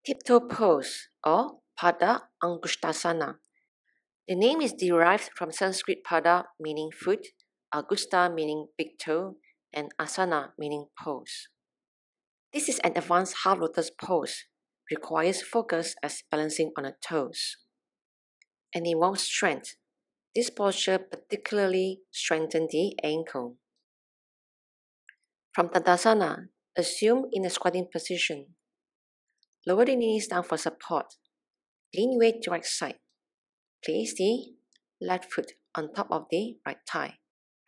Tiptoe pose or Pada Angushthasana. The name is derived from Sanskrit Pada meaning foot, Angushta meaning big toe, and Asana meaning pose. This is an advanced half lotus pose, requires focus as balancing on the toes, and involves strength. This posture particularly strengthens the ankle. From Tadasana, assume in a squatting position. Lower the knees down for support. Lean weight to right side. Place the left foot on top of the right thigh.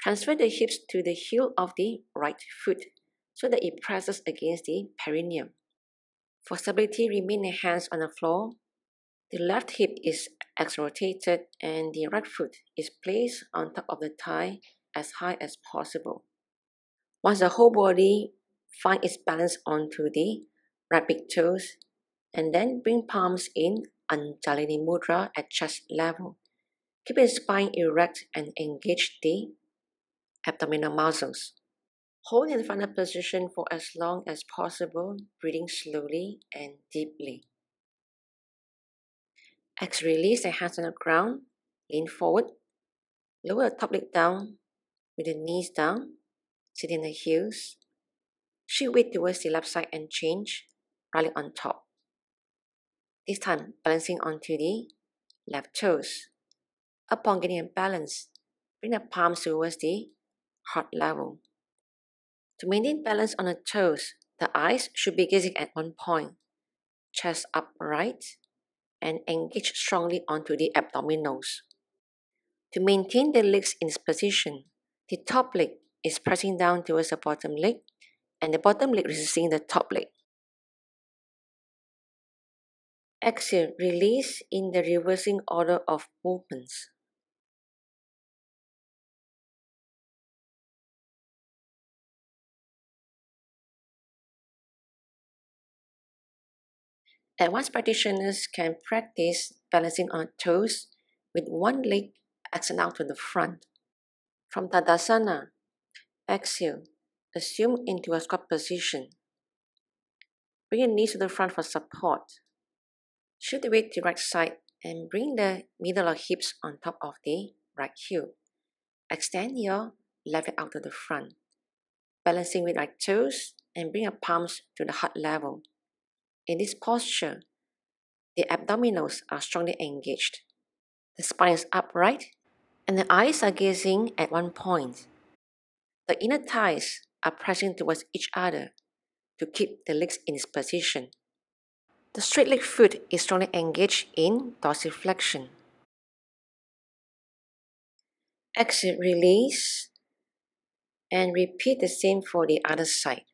Transfer the hips to the heel of the right foot so that it presses against the perineum. For stability, remain the hands on the floor. The left hip is exrotated and the right foot is placed on top of the thigh as high as possible. Once the whole body finds its balance onto the right big toes, and then bring palms in Anjalini Mudra at chest level. Keep the spine erect and engage the abdominal muscles. Hold in the final position for as long as possible, breathing slowly and deeply. Exhale, release the hands on the ground, lean forward, lower the top leg down with the knees down, sit in the heels, shift weight towards the left side and change, right leg on top. This time, balancing onto the left toes. Upon getting a balance, bring the palms towards the heart level. To maintain balance on the toes, the eyes should be gazing at one point, chest upright, and engage strongly onto the abdominals. To maintain the legs in this position, the top leg is pressing down towards the bottom leg, and the bottom leg resisting the top leg. Exhale, release in the reversing order of movements. Advanced practitioners can practice balancing on toes with one leg extended out to the front. From Tadasana, exhale, assume into a squat position. Bring your knees to the front for support. Shift the weight to the right side and bring the middle of hips on top of the right heel. Extend your left leg out to the front, balancing with right toes and bring your palms to the heart level. In this posture, the abdominals are strongly engaged. The spine is upright and the eyes are gazing at one point. The inner thighs are pressing towards each other to keep the legs in this position. The straight leg foot is strongly engaged in dorsiflexion. Exhale, release, and repeat the same for the other side.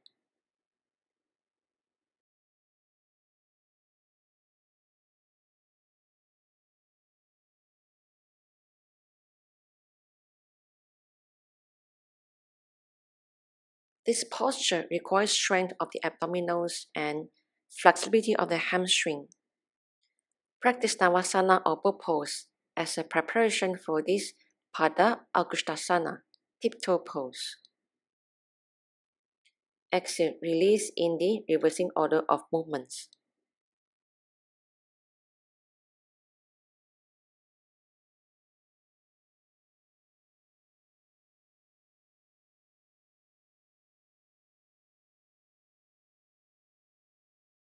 This posture requires strength of the abdominals and flexibility of the hamstring. Practice Navasana or bow pose as a preparation for this Pada Angushthasana, tiptoe pose. Exhale, release in the reversing order of movements.